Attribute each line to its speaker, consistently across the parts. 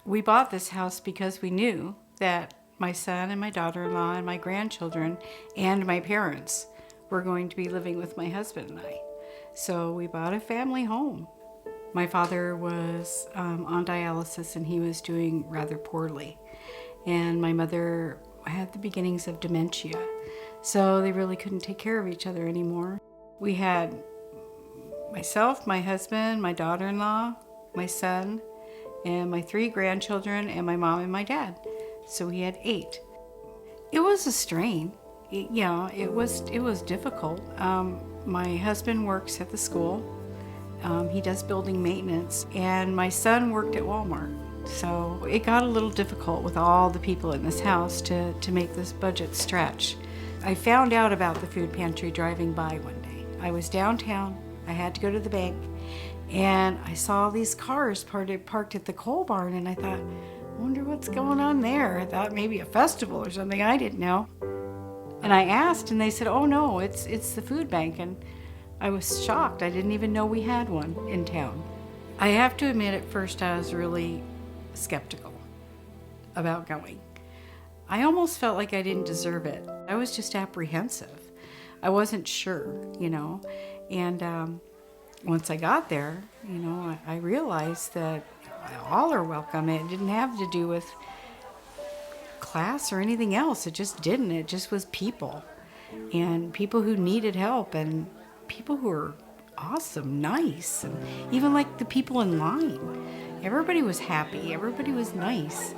Speaker 1: We bought this house because we knew that my son and my daughter-in-law and my grandchildren and my parents were going to be living with my husband and I. So we bought a family home. My father was on dialysis and he was doing rather poorly. And my mother had the beginnings of dementia. So they really couldn't take care of each other anymore. We had myself, my husband, my daughter-in-law, my son, and my 3 grandchildren, and my mom and my dad. So we had 8. It was a strain. It was difficult. My husband works at the school. He does building maintenance, and my son worked at Walmart. So it got a little difficult with all the people in this house to make this budget stretch. I found out about the food pantry driving by one day. I was downtown. I had to go to the bank, and I saw these cars parked at the coal barn, and I thought, I wonder what's going on there. I thought maybe a festival or something. I didn't know. And I asked, and they said, oh no, it's the food bank. And I was shocked. I didn't even know we had one in town. I have to admit, at first I was really skeptical about going. I almost felt like I didn't deserve it. I was just apprehensive. I wasn't sure, And once I got there, I realized that all are welcome. It didn't have to do with class or anything else. It just didn't. It just was people. And people who needed help, and people who were awesome, nice, and even like the people in line. Everybody was happy. Everybody was nice.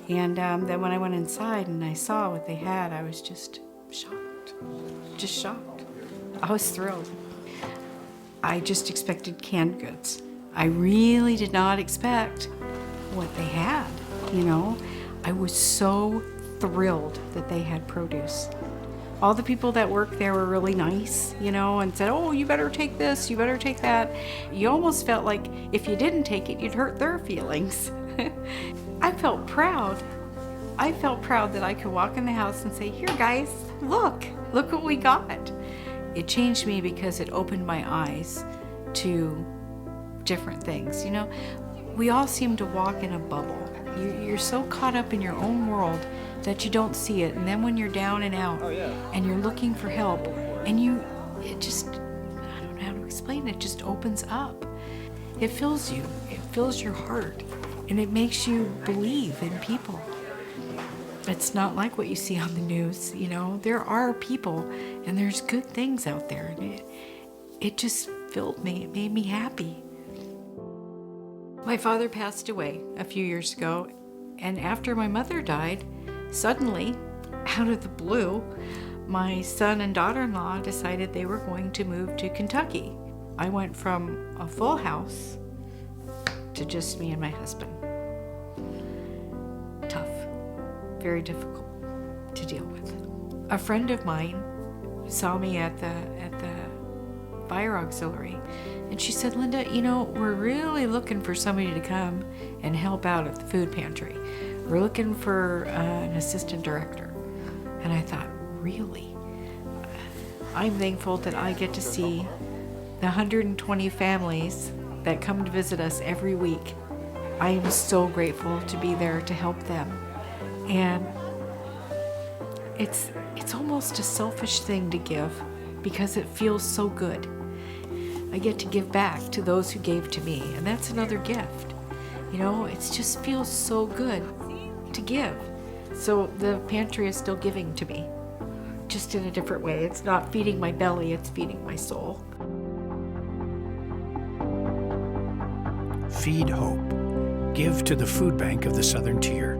Speaker 1: And then when I went inside and I saw what they had, I was just shocked. Just shocked. I was thrilled. I just expected canned goods. I really did not expect what they had, I was so thrilled that they had produce. All the people that worked there were really nice, and said, oh, you better take this, you better take that. You almost felt like if you didn't take it, you'd hurt their feelings. I felt proud. I felt proud that I could walk in the house and say, here guys, look what we got. It changed me because it opened my eyes to different things. We all seem to walk in a bubble. You're so caught up in your own world that you don't see it. And then when you're down and out and you're looking for help, and I don't know how to explain it, it just opens up. It fills you. It fills your heart. And it makes you believe in people. It's not like what you see on the news, There are people and there's good things out there. And it just filled me. It made me happy. My father passed away a few years ago, and after my mother died, suddenly, out of the blue, my son and daughter-in-law decided they were going to move to Kentucky. I went from a full house to just me and my husband. Tough, very difficult to deal with. A friend of mine saw me at the fire auxiliary, and she said, Linda, we're really looking for somebody to come and help out at the food pantry. We're looking for an assistant director. And I thought, really? I'm thankful that I get to see the 120 families that come to visit us every week. I am so grateful to be there to help them. And it's almost a selfish thing to give because it feels so good. I get to give back to those who gave to me, and that's another gift. It just feels so good to give. So the pantry is still giving to me, just in a different way. It's not feeding my belly, it's feeding my soul.
Speaker 2: Feed Hope. Give to the Food Bank of the Southern Tier.